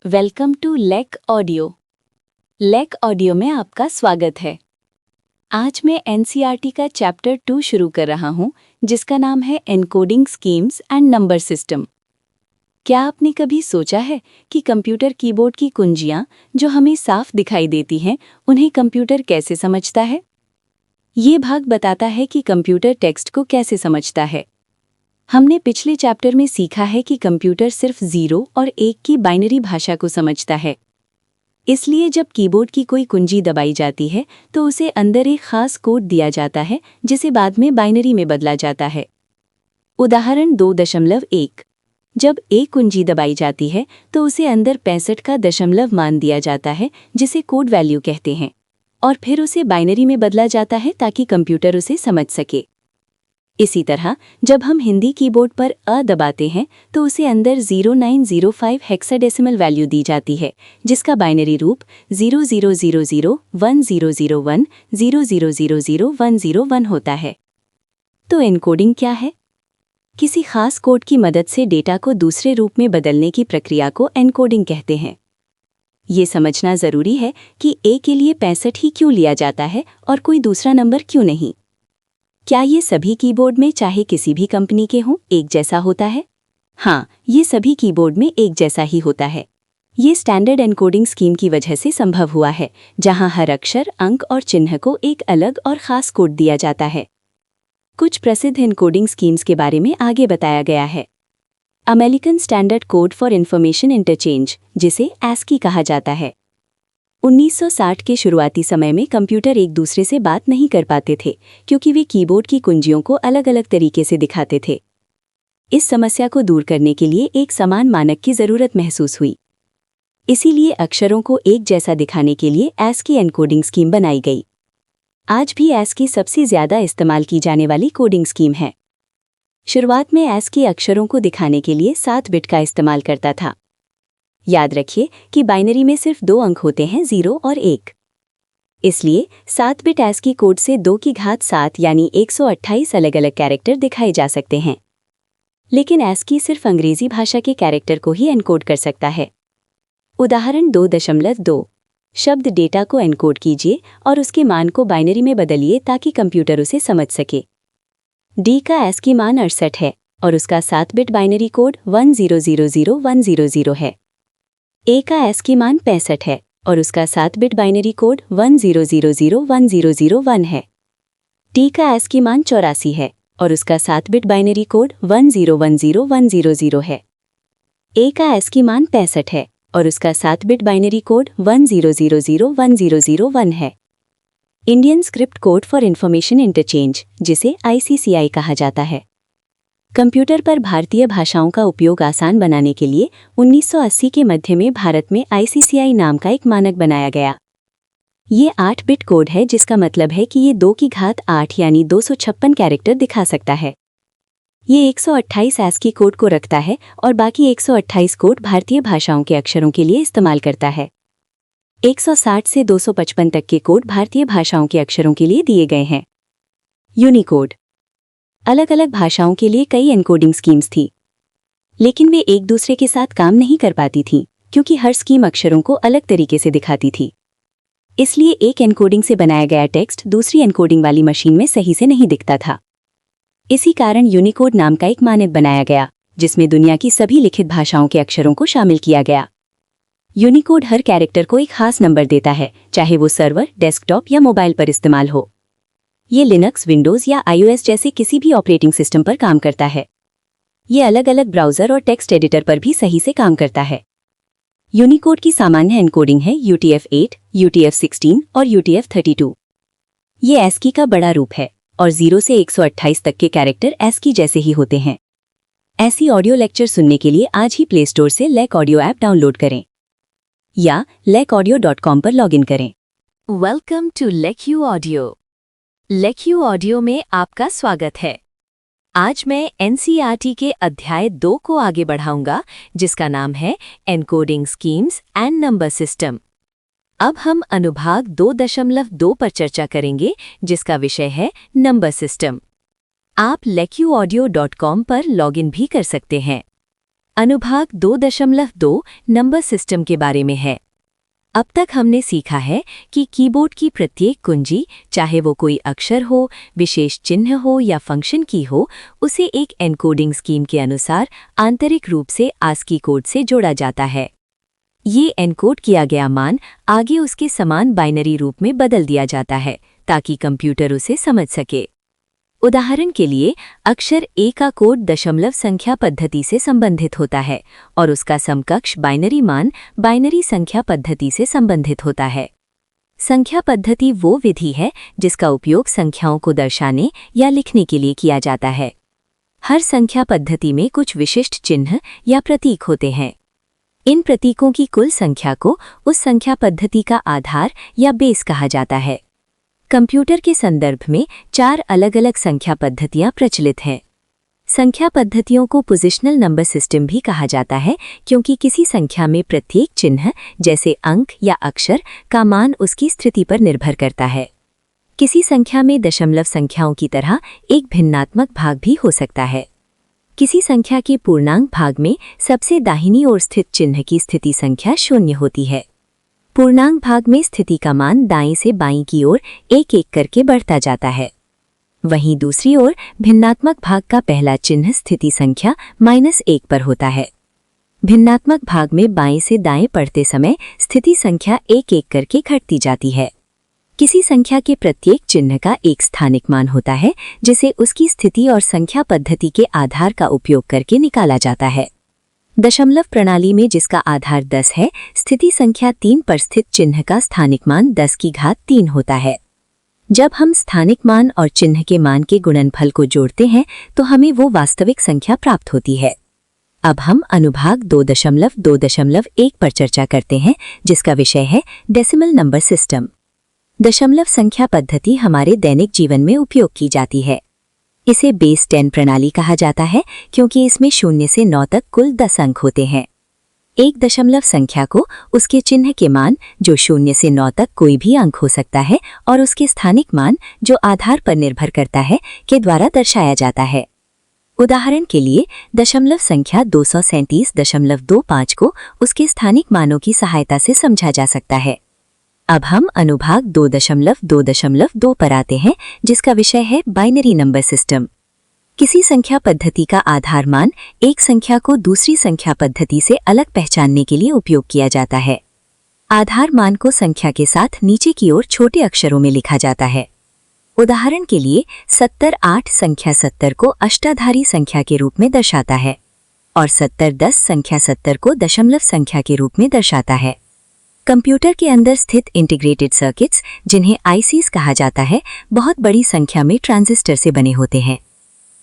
Welcome to लेक audio. लेक audio में आपका स्वागत है। आज मैं एनसीईआरटी का चैप्टर 2 शुरू कर रहा हूं, जिसका नाम है encoding schemes and number system. क्या आपने कभी सोचा है कि कंप्यूटर कीबोर्ड की कुंजियां जो हमें साफ दिखाई देती हैं, उन्हें कंप्यूटर कैसे समझता है? ये भाग बताता है कि कंप्यूटर टेक्स्ट को कैसे समझता है। हमने पिछले चैप्टर में सीखा है कि कंप्यूटर सिर्फ 0 और 1 की बाइनरी भाषा को समझता है। इसलिए जब कीबोर्ड की कोई कुंजी दबाई जाती है तो उसे अंदर एक खास कोड दिया जाता है, जिसे बाद में बाइनरी में बदला जाता है। उदाहरण 2.1। जब एक कुंजी दबाई जाती है तो उसे अंदर 65 का दशमलव मान दिया जाता है, जिसे कोड वैल्यू कहते हैं, और फिर उसे बाइनरी में बदला जाता है ताकि कंप्यूटर उसे समझ सके। इसी तरह जब हम हिंदी कीबोर्ड पर अ दबाते हैं तो उसे अंदर 0905 हेक्साडेसिमल वैल्यू दी जाती है, जिसका बाइनरी रूप 00001001 00001001 होता है। तो एनकोडिंग क्या है? किसी खास कोड की मदद से डेटा को दूसरे रूप में बदलने की प्रक्रिया को एनकोडिंग कहते हैं। ये समझना जरूरी है कि ए के लिए 65 ही क्यों लिया जाता है और कोई दूसरा नंबर क्यों नहीं। क्या ये सभी कीबोर्ड में, चाहे किसी भी कंपनी के हों, एक जैसा होता है? हाँ, ये सभी कीबोर्ड में एक जैसा ही होता है। ये स्टैंडर्ड एनकोडिंग स्कीम की वजह से संभव हुआ है, जहां हर अक्षर, अंक और चिन्ह को एक अलग और खास कोड दिया जाता है। कुछ प्रसिद्ध एनकोडिंग स्कीम्स के बारे में आगे बताया गया है। American standard code for information interchange, जिसे ASCII कहा जाता है। 1960 के शुरुआती समय में कंप्यूटर एक दूसरे से बात नहीं कर पाते थे, क्योंकि वे कीबोर्ड की कुंजियों को अलग अलग तरीके से दिखाते थे। इस समस्या को दूर करने के लिए एक समान मानक की जरूरत महसूस हुई। इसीलिए अक्षरों को एक जैसा दिखाने के लिए ASCII एनकोडिंग स्कीम बनाई गई। आज भी ASCII सबसे ज्यादा इस्तेमाल की जाने वाली कोडिंग स्कीम है। शुरुआत में ASCII अक्षरों को दिखाने के लिए 7 बिट का इस्तेमाल करता था। याद रखिए कि बाइनरी में सिर्फ 2 अंक होते हैं, 0 और 1। इसलिए 7 बिट ASCII कोड से 2 की घात 7 यानी 128 अलग अलग कैरेक्टर दिखाए जा सकते हैं। लेकिन ASCII सिर्फ अंग्रेजी भाषा के कैरेक्टर को ही एनकोड कर सकता है। उदाहरण 2.2। शब्द डेटा को एनकोड कीजिए और उसके मान को बाइनरी में बदलिए ताकि कंप्यूटर उसे समझ सके। D का ASCII मान 68 है और उसका 7 बिट बाइनरी कोड 1000100 है। ए का ASCII मान 65 है और उसका 7 बिट बाइनरी कोड 100010001 है। टी का ASCII मान 84 है और उसका 7 बिट बाइनरी कोड 1010100 है। ए का ASCII मान 65 है और उसका 7 बिट बाइनरी कोड 100010001 है। Indian script code for information interchange, जिसे ICCI कहा जाता है। कंप्यूटर पर भारतीय भाषाओं का उपयोग आसान बनाने के लिए 1980 के मध्य में भारत में ICCI नाम का एक मानक बनाया गया। ये 8 बिट कोड है, जिसका मतलब है कि ये 2 की घात 8 यानी 256 कैरेक्टर दिखा सकता है। ये 128 ASCII कोड को रखता है और बाकी 128 कोड भारतीय भाषाओं के अक्षरों के लिए इस्तेमाल करता है। 160 से 255 तक के कोड भारतीय भाषाओं के अक्षरों के लिए दिए गए हैं। यूनिकोड। अलग अलग भाषाओं के लिए कई एनकोडिंग स्कीम्स थी, लेकिन वे एक दूसरे के साथ काम नहीं कर पाती थीं, क्योंकि हर स्कीम अक्षरों को अलग तरीके से दिखाती थी। इसलिए एक एनकोडिंग से बनाया गया टेक्स्ट दूसरी एनकोडिंग वाली मशीन में सही से नहीं दिखता था। इसी कारण यूनिकोड नाम का एक मानक बनाया गया, जिसमें दुनिया की सभी लिखित भाषाओं के अक्षरों को शामिल किया गया। यूनिकोड हर कैरेक्टर को एक खास नंबर देता है, चाहे वो सर्वर, डेस्कटॉप या मोबाइल पर इस्तेमाल हो। ये लिनक्स, विंडोज़ या iOS जैसे किसी भी ऑपरेटिंग सिस्टम पर काम करता है। ये अलग अलग ब्राउज़र और टेक्स्ट एडिटर पर भी सही से काम करता है। यूनिकोड की सामान्य एनकोडिंग है UTF-8, UTF-16 और UTF-32। ये ASCII का बड़ा रूप है और 0 से 128 तक के कैरेक्टर ASCII जैसे ही होते हैं। ऐसी ऑडियो लेक्चर सुनने के लिए आज ही प्ले स्टोर से लेक ऑडियो ऐप डाउनलोड करें या lekaudio.com पर लॉगिन करें। वेलकम टू लेक्यू ऑडियो। लेक्यू ऑडियो में आपका स्वागत है। आज मैं NCERT के अध्याय 2 को आगे बढ़ाऊंगा, जिसका नाम है encoding schemes and number system. अब हम अनुभाग 2.2 पर चर्चा करेंगे, जिसका विषय है नंबर सिस्टम। आप lekaudio.com पर लॉगिन भी कर सकते हैं। अनुभाग 2.2 नंबर सिस्टम के बारे में है। अब तक हमने सीखा है कि कीबोर्ड की प्रत्येक कुंजी, चाहे वो कोई अक्षर हो, विशेष चिन्ह हो या फंक्शन की हो, उसे एक एन्कोडिंग स्कीम के अनुसार आंतरिक रूप से आस्की कोड से जोड़ा जाता है। ये एनकोड किया गया मान आगे उसके समान बाइनरी रूप में बदल दिया जाता है ताकि कंप्यूटर उसे समझ सके। उदाहरण के लिए, अक्षर ए का कोड दशमलव संख्या पद्धति से संबंधित होता है और उसका समकक्ष बाइनरी मान बाइनरी संख्या पद्धति से संबंधित होता है। संख्या पद्धति वो विधि है जिसका उपयोग संख्याओं को दर्शाने या लिखने के लिए किया जाता है। हर संख्या पद्धति में कुछ विशिष्ट चिन्ह या प्रतीक होते हैं। इन प्रतीकों की कुल संख्या को उस संख्या पद्धति का आधार या बेस कहा जाता है। कंप्यूटर के संदर्भ में 4 अलग-अलग संख्या पद्धतियां प्रचलित हैं। संख्या पद्धतियों को पोजिशनल नंबर सिस्टम भी कहा जाता है क्योंकि किसी संख्या में प्रत्येक चिन्ह, जैसे अंक या अक्षर, का मान उसकी स्थिति पर निर्भर करता है। किसी संख्या में दशमलव संख्याओं की तरह एक भिन्नात्मक भाग भी हो सकता है। किसी संख्या के पूर्णांक भाग में सबसे दाहिनी ओर स्थित चिन्ह की स्थिति संख्या 0 होती है। पूर्णांक भाग में स्थिति का मान दाईं से बाईं की ओर एक एक करके बढ़ता जाता है। वहीं दूसरी ओर भिन्नात्मक भाग का पहला चिन्ह स्थिति संख्या -1 पर होता है। भिन्नात्मक भाग में बाएं से दाएं पढ़ते समय स्थिति संख्या एक एक करके घटती जाती है। किसी संख्या के प्रत्येक चिन्ह का एक स्थानिक मान होता है जिसे उसकी स्थिति और संख्या पद्धति के आधार का उपयोग करके निकाला जाता है। दशमलव प्रणाली में जिसका आधार 10 है, स्थिति संख्या 3 पर स्थित चिन्ह का स्थानिक मान 10 की घात 3 होता है। जब हम स्थानिक मान और चिन्ह के मान के गुणनफल को जोड़ते हैं तो हमें वो वास्तविक संख्या प्राप्त होती है। अब हम अनुभाग 2.2.1 पर चर्चा करते हैं जिसका विषय है डेसिमल नंबर सिस्टम। दशमलव संख्या पद्धति हमारे दैनिक जीवन में उपयोग की जाती है। इसे बेस 10 प्रणाली कहा जाता है क्योंकि इसमें 0 से 9 तक कुल 10 अंक होते हैं। एक दशमलव संख्या को उसके चिन्ह के मान, जो 0 से 9 तक कोई भी अंक हो सकता है, और उसके स्थानिक मान, जो आधार पर निर्भर करता है, के द्वारा दर्शाया जाता है। उदाहरण के लिए, दशमलव संख्या 237.25 को उसके स्थानिक मानों की सहायता से समझा जा सकता है। अब हम अनुभाग 2.2.2 पर आते हैं जिसका विषय है बाइनरी नंबर सिस्टम। किसी संख्या पद्धति का आधार मान एक संख्या को दूसरी संख्या पद्धति से अलग पहचानने के लिए उपयोग किया जाता है। आधार मान को संख्या के साथ नीचे की ओर छोटे अक्षरों में लिखा जाता है। उदाहरण के लिए 70-8 संख्या 70 को अष्टाधारी संख्या के रूप में दर्शाता है और 70-10 संख्या 70 को दशमलव संख्या के रूप में दर्शाता है। कंप्यूटर के अंदर स्थित इंटीग्रेटेड सर्किट्स, जिन्हें आईसीज कहा जाता है, बहुत बड़ी संख्या में ट्रांजिस्टर से बने होते हैं।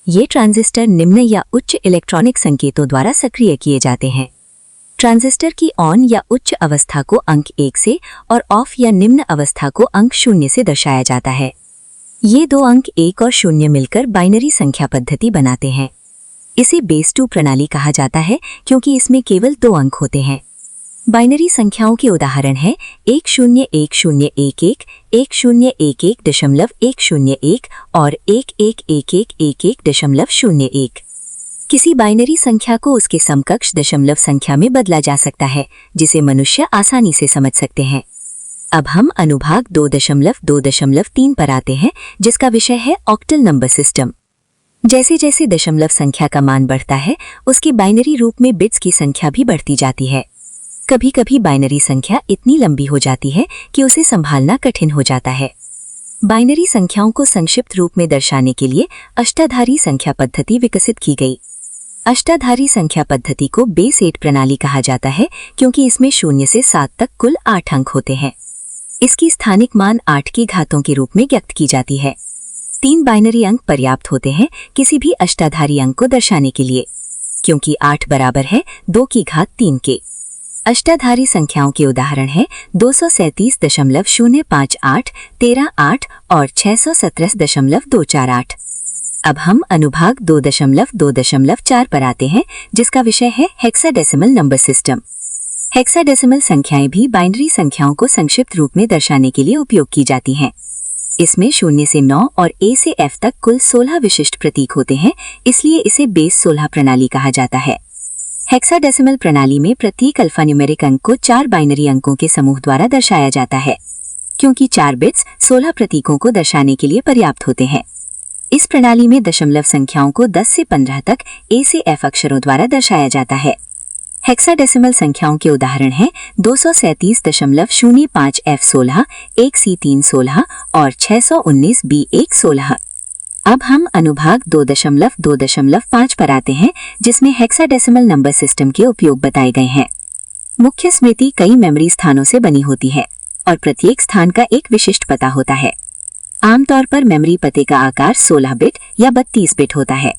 ये ट्रांजिस्टर निम्न या उच्च इलेक्ट्रॉनिक संकेतों द्वारा सक्रिय किए जाते हैं। ट्रांजिस्टर की ऑन या उच्च अवस्था को अंक 1 से और ऑफ या निम्न अवस्था को अंक 0 से दर्शाया जाता है। ये दो अंक 1 और 0 मिलकर बाइनरी संख्या पद्धति बनाते हैं। इसे बेस 2 प्रणाली कहा जाता है क्योंकि इसमें केवल 2 अंक होते हैं। बाइनरी संख्याओं के उदाहरण हैं 101011, 1011.101 और 111111.01। किसी बाइनरी संख्या को उसके समकक्ष दशमलव संख्या में बदला जा सकता है, जिसे मनुष्य आसानी से समझ सकते हैं। अब हम अनुभाग 2.2.3 पर आते हैं जिसका विषय है ऑक्टल नंबर सिस्टम। जैसे जैसे दशमलव संख्या का मान बढ़ता है, उसकी बाइनरी रूप में बिट्स की संख्या भी बढ़ती जाती है। कभी कभी बाइनरी संख्या इतनी लंबी हो जाती है कि उसे संभालना कठिन हो जाता है। बाइनरी संख्याओं को संक्षिप्त रूप में दर्शाने के लिए अष्टाधारी संख्या पद्धति विकसित की गई। अष्टाधारी संख्या पद्धति को बेस 8 प्रणाली कहा जाता है क्योंकि इसमें 0 से 7 तक कुल 8 अंक होते हैं। इसकी स्थानिक मान 8 की घातों के रूप में व्यक्त की जाती है। 3 बाइनरी अंक पर्याप्त होते हैं किसी भी अष्टाधारी अंक को दर्शाने के लिए, क्योंकि 8 बराबर है 2 की घात 3 के। अष्टाधारी संख्याओं के उदाहरण हैं 237.058, 13.8 और 617.248। अब हम अनुभाग 2.2.4 पर आते हैं जिसका विषय है हेक्साडेसिमल नंबर सिस्टम। हेक्साडेसिमल संख्याएं भी बाइनरी संख्याओं को संक्षिप्त रूप में दर्शाने के लिए उपयोग की जाती हैं। इसमें 0 से 9 और A से F तक कुल 16 विशिष्ट प्रतीक होते हैं, इसलिए इसे बेस 16 प्रणाली कहा जाता है। हेक्साडेसिमल प्रणाली में प्रत्येक अल्फान्यूमेरिक अंक को 4 बाइनरी अंकों के समूह द्वारा दर्शाया जाता है, क्योंकि 4 बिट्स 16 प्रतीकों को दर्शाने के लिए पर्याप्त होते हैं। इस प्रणाली में दशमलव संख्याओं को 10 से 15 तक ए से एफ अक्षरों द्वारा दर्शाया जाता है। हेक्साडेसिमल संख्याओं के उदाहरण हैं 237.05 F16, 1C3 16 और 619 B1 16। अब हम अनुभाग 2.2.5 पर आते हैं, जिसमें हेक्साडेसिमल नंबर सिस्टम के उपयोग बताए गए हैं। मुख्य स्मृति कई मेमोरी स्थानों से बनी होती है और प्रत्येक स्थान का एक विशिष्ट पता होता है। आमतौर पर मेमोरी पते का आकार 16 बिट या 32 बिट होता है।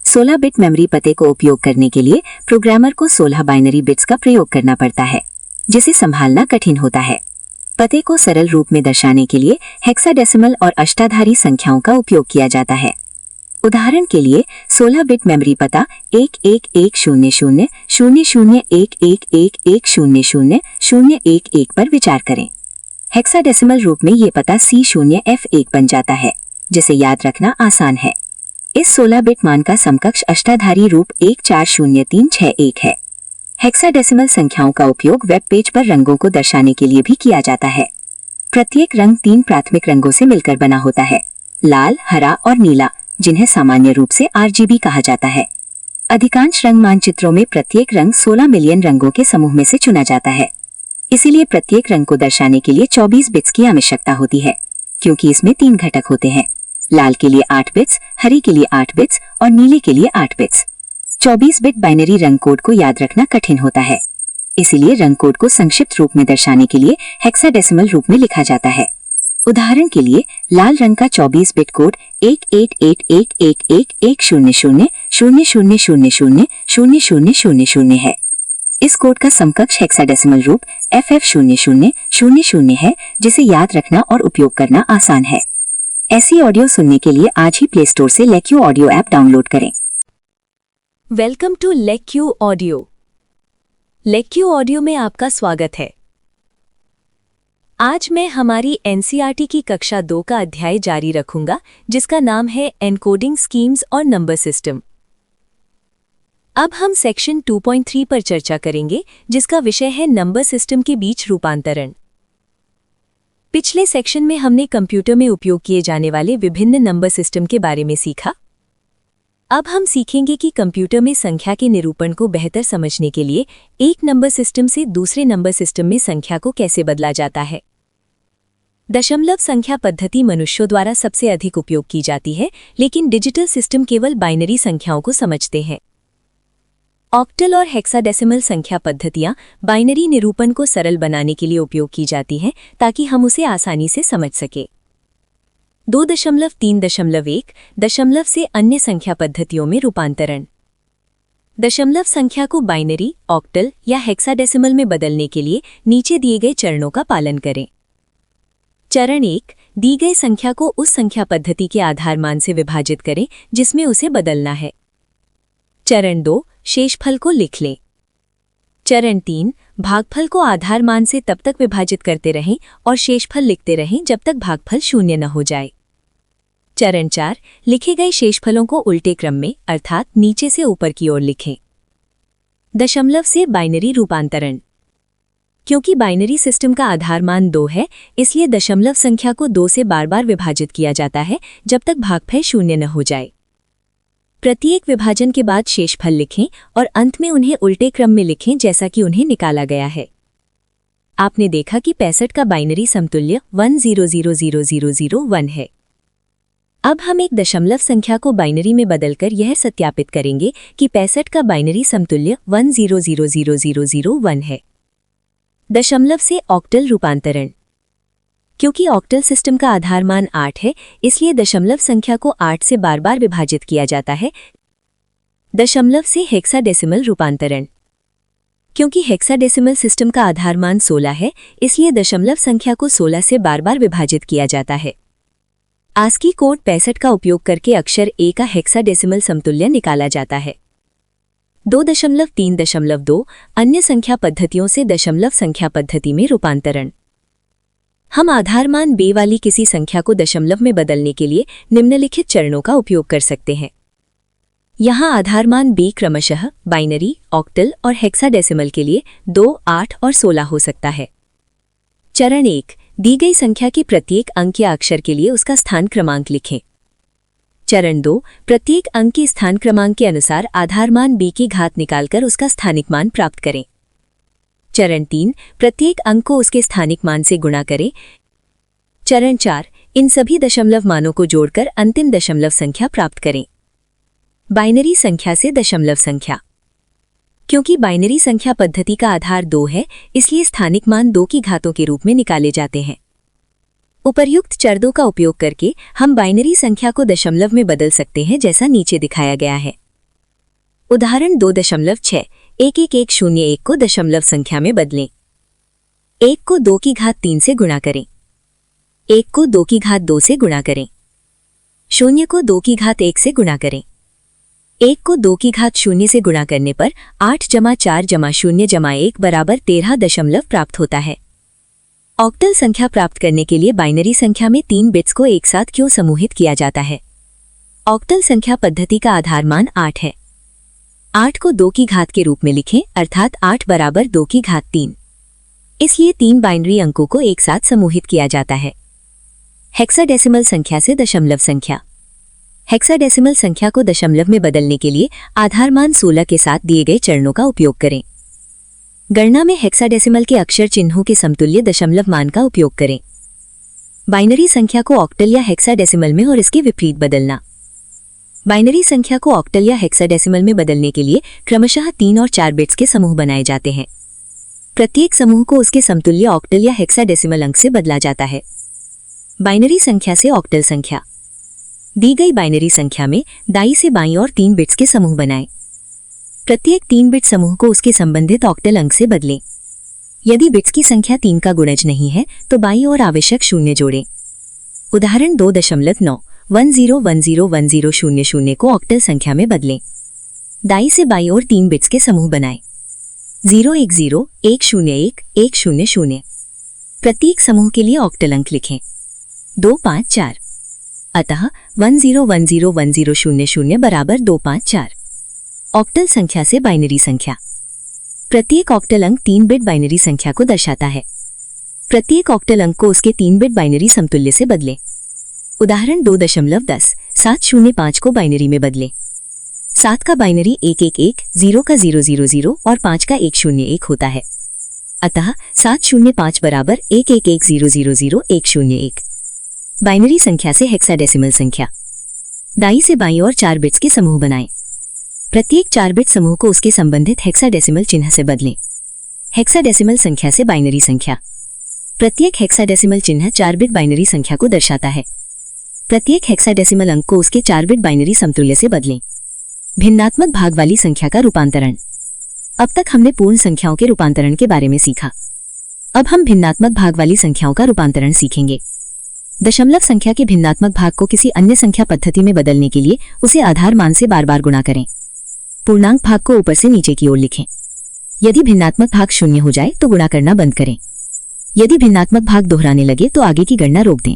16 बिट मेमोरी पते को उपयोग करने के लिए प्रोग्रामर को 16 बाइनरी बिट्स का प्रयोग करना पड़ता है, जिसे संभालना कठिन होता है। पते को सरल रूप में दर्शाने के लिए हेक्साडेसिमल और अष्टाधारी संख्याओं का उपयोग किया जाता है। उदाहरण के लिए 16 बिट मेमोरी पता 111000111111000011 पर विचार करें। हेक्साडेसिमल रूप में ये पता C0F1 बन जाता है, जिसे याद रखना आसान है। इस 16 बिट मान का समकक्ष अष्टाधारी रूप 140361 है। हेक्साडेसिमल संख्याओं का उपयोग वेब पेज पर रंगों को दर्शाने के लिए भी किया जाता है। प्रत्येक रंग 3 प्राथमिक रंगों से मिलकर बना होता है, लाल, हरा और नीला, जिन्हें सामान्य रूप से RGB कहा जाता है। अधिकांश रंग मानचित्रों में प्रत्येक रंग 16 मिलियन रंगों के समूह में से चुना जाता है। इसीलिए प्रत्येक रंग को दर्शाने के लिए 24 बिट्स की आवश्यकता होती है, क्योंकि इसमें 3 घटक होते हैं। लाल के लिए 8 बिट्स, हरी के लिए 8 बिट्स और नीले के लिए 8 बिट्स। 24 बिट बाइनरी रंग कोड को याद रखना कठिन होता है, इसीलिए रंग कोड को संक्षिप्त रूप में दर्शाने के लिए हेक्साडेसिमल रूप में लिखा जाता है। उदाहरण के लिए लाल रंग का 24 बिट कोड 18811110000000000 है। इस कोड का समकक्ष हेक्साडेसिमल रूप FF0000 है, जिसे याद रखना और उपयोग करना आसान है। ऐसी ऑडियो सुनने के लिए आज ही प्ले स्टोर से लेक्यू ऑडियो ऐप डाउनलोड करें। वेलकम टू लेक्यू ऑडियो। लेक्यू ऑडियो में आपका स्वागत है। आज मैं हमारी एनसीईआरटी की कक्षा 2 का अध्याय जारी रखूंगा, जिसका नाम है एनकोडिंग स्कीम्स और नंबर सिस्टम। अब हम सेक्शन 2.3 पर चर्चा करेंगे, जिसका विषय है नंबर सिस्टम के बीच रूपांतरण। पिछले सेक्शन में हमने कंप्यूटर में उपयोग किए जाने वाले विभिन्न नंबर सिस्टम के बारे में सीखा। अब हम सीखेंगे कि कंप्यूटर में संख्या के निरूपण को बेहतर समझने के लिए एक नंबर सिस्टम से दूसरे नंबर सिस्टम में संख्या को कैसे बदला जाता है। दशमलव संख्या पद्धति मनुष्यों द्वारा सबसे अधिक उपयोग की जाती है, लेकिन डिजिटल सिस्टम केवल बाइनरी संख्याओं को समझते हैं। ऑक्टल और हेक्साडेसिमल संख्या पद्धतियां बाइनरी निरूपण को सरल बनाने के लिए उपयोग की जाती हैं, ताकि हम उसे आसानी से समझ सके। 2.3.1 दशमलव से अन्य संख्या पद्धतियों में रूपांतरण। दशमलव संख्या को बाइनरी, ऑक्टल या हेक्साडेसिमल में बदलने के लिए नीचे दिए गए चरणों का पालन करें। चरण 1, दी गई संख्या को उस संख्या पद्धति के आधार मान से विभाजित करें जिसमें उसे बदलना है। चरण 2, शेषफल को लिख लें। चरण 3, भागफल को आधार मान से तब तक विभाजित करते रहें और शेषफल लिखते रहें जब तक भागफल 0 न हो जाए। चरण 4, लिखे गए शेषफलों को उल्टे क्रम में अर्थात नीचे से ऊपर की ओर लिखें। दशमलव से बाइनरी रूपांतरण। क्योंकि बाइनरी सिस्टम का आधार मान 2 है, इसलिए दशमलव संख्या को 2 से बार-बार विभाजित किया जाता है जब तक भागफल 0 न हो जाए। प्रत्येक विभाजन के बाद शेषफल लिखें और अंत में उन्हें उल्टे क्रम में लिखें जैसा कि उन्हें निकाला गया है। आपने देखा कि 65 का बाइनरी समतुल्य 10000001 है। अब हम एक दशमलव संख्या को बाइनरी में बदलकर यह सत्यापित करेंगे कि 65 का बाइनरी समतुल्य 10000001 है। दशमलव से ऑक्टल रूपांतरण। क्योंकि ऑक्टल सिस्टम का आधार मान 8 है, इसलिए दशमलव संख्या को 8 से बार-बार विभाजित किया जाता है। दशमलव से हेक्साडेसिमल रूपांतरण। क्योंकि हेक्साडेसिमल सिस्टम का आधार मान 16 है, इसलिए दशमलव संख्या को 16 से बार-बार विभाजित किया जाता है। आस्की कोड 65 का उपयोग करके अक्षर ए का हेक्साडेसिमल समतुल्य निकाला जाता है। 2.3.2 अन्य संख्या पद्धतियों से दशमलव संख्या पद्धति में रूपांतरण। हम आधार मान बे वाली किसी संख्या को दशमलव में बदलने के लिए निम्नलिखित चरणों का उपयोग कर सकते हैं। यहाँ आधार मान B क्रमशः बाइनरी, ऑक्टल और हेक्साडेसिमल के लिए 2, 8 और 16 हो सकता है। चरण 1, दी गई संख्या की प्रत्येक अंक या अक्षर के लिए उसका स्थान क्रमांक लिखें। चरण 2, प्रत्येक अंक के स्थान क्रमांक के अनुसार आधार मान B की घात निकालकर उसका स्थानिक मान प्राप्त करें। चरण 3, प्रत्येक अंक को उसके स्थानिक मान से गुणा करें। चरण 4, इन सभी दशमलव मानों को जोड़कर अंतिम दशमलव संख्या प्राप्त करें। बाइनरी संख्या से दशमलव संख्या। क्योंकि बाइनरी संख्या पद्धति का आधार 2 है, इसलिए स्थानिक मान 2 की घातों के रूप में निकाले जाते हैं। उपर्युक्त चरणों का उपयोग करके हम बाइनरी संख्या को दशमलव में बदल सकते हैं, जैसा नीचे दिखाया गया है। उदाहरण 2.61101 को दशमलव संख्या में बदलें। 1 को 2 की घात 3 से गुणा करें। 1 को 2 की घात 2 से गुणा करें। 0 को 2 की घात 1 से गुणा करें। 1 को 2 की घात 0 से गुणा करने पर 8 + 4 + 0 + 1 बराबर 13 दशमलव प्राप्त होता है। ऑक्टल संख्या प्राप्त करने के लिए बाइनरी संख्या में 3 बिट्स को एक साथ क्यों समूहित किया जाता है? ऑक्टल संख्या पद्धति का आधार मान 8 है। 8 को 2 की घात के रूप में लिखें, अर्थात 8 बराबर 2 की घात 3। इसलिए 3 बाइनरी अंकों को एक साथ समूहित किया जाता है। हेक्साडेसिमल संख्या से दशमलव संख्या। हेक्साडेसिमल संख्या को दशमलव में बदलने के लिए आधार मान 16 के साथ दिए गए चरणों का उपयोग करें। गणना में हेक्साडेसिमल के अक्षर चिन्हों के समतुल्य दशमलव मान का उपयोग करें। बाइनरी संख्या को ऑक्टल या हेक्साडेसिमल में और इसके विपरीत बदलना। बाइनरी संख्या को ऑक्टल या हेक्साडेसिमल में बदलने के लिए क्रमशः 3 और 4 बिट्स के समूह बनाए जाते हैं। प्रत्येक समूह को उसके समतुल्य ऑक्टल या हेक्साडेसिमल अंक से बदला जाता है। बाइनरी संख्या से ऑक्टल संख्या। दी गई बाइनरी संख्या में दाईं से बाईं और 3 बिट्स के समूह बनाएं। प्रत्येक 3 बिट समूह को उसके संबंधित ऑक्टल अंक से बदलें। यदि बिट्स की संख्या 3 का गुणज नहीं है तो बाईं ओर आवश्यक शून्य जोड़ें। उदाहरण 2.910101000 को ऑक्टल संख्या में बदलें। दाईं से बाईं ओर 3 बिट्स के समूह बनाएं। 010 101 100। प्रत्येक समूह के लिए ऑक्टल अंक लिखें 254। अतः 10101000 बराबर 254। ऑक्टल संख्या से बाइनरी संख्या। प्रत्येक ऑक्टल अंक 3 बिट बाइनरी संख्या को दर्शाता है। प्रत्येक ऑक्टल अंक को उसके 3 बिट बाइनरी समतुल्य से बदलें। उदाहरण 2.10 को बाइनरी में बदलें। 7 का बाइनरी 111, 0 का 000 और 5 का 101 होता है। अतः 705 बराबर 1110000101। बाइनरी संख्या से हेक्साडेसिमल संख्या। दाईं से बाईं और 4 बिट्स के समूह बनाएं। प्रत्येक 4 बिट समूह को उसके संबंधित हेक्साडेसिमल चिन्ह से बदलें। हेक्साडेसिमल संख्या से बाइनरी संख्या। प्रत्येक हेक्साडेसिमल चिन्ह 4 बिट बाइनरी संख्या को दर्शाता है। प्रत्येक हेक्साडेसिमल अंक को उसके 4 बिट बाइनरी समतुल्य से बदलें। भिन्नात्मक भाग वाली संख्या का रूपांतरण। अब तक हमने पूर्ण संख्याओं के रूपांतरण के बारे में सीखा। अब हम भिन्नात्मक भाग वाली संख्याओं का रूपांतरण सीखेंगे। दशमलव संख्या के भिन्नात्मक भाग को किसी अन्य संख्या पद्धति में बदलने के लिए उसे आधार मान से बार बार गुणा करें। पूर्णांक भाग को ऊपर से नीचे की ओर लिखें। यदि भिन्नात्मक भाग 0 हो जाए तो गुणा करना बंद करें। यदि भिन्नात्मक भाग दोहराने लगे तो आगे की गणना रोक दें।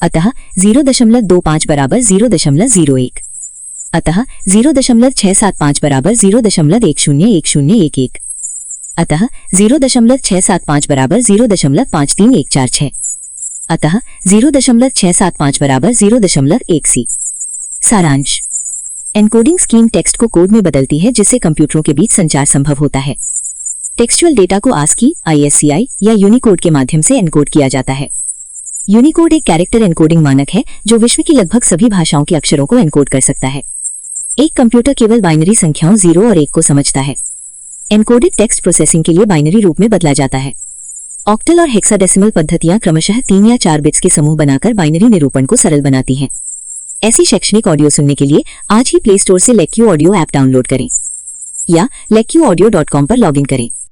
अतः 0.25 बराबर 0.01। अतः 0.675 बराबर 0.101011। अतः 0.675 बराबर 0.53146। अतः 0.675 बराबर 0.1 सारांश। एन्कोडिंग स्कीम टेक्स्ट को कोड में बदलती है, जिससे कंप्यूटरों के बीच संचार संभव होता है। टेक्सचुअल डेटा को ASCII, ISCI या यूनिकोड के माध्यम से एनकोड किया जाता है। यूनिकोड एक कैरेक्टर एनकोडिंग मानक है जो विश्व की लगभग सभी भाषाओं के अक्षरों को एनकोड कर सकता है। एक कंप्यूटर केवल बाइनरी संख्याओं 0 और 1 को समझता है। एनकोडेड टेक्स्ट प्रोसेसिंग के लिए बाइनरी रूप में बदला जाता है। ऑक्टल और हेक्साडेसिमल पद्धतियां क्रमशः 3 या 4 बिट्स के समूह बनाकर बाइनरी निरूपण को सरल बनाती हैं। ऐसी शैक्षणिक ऑडियो सुनने के लिए आज ही प्ले स्टोर से लेक्यू ऑडियो ऐप डाउनलोड करें या lekyuaudio.com पर लॉगिन करें।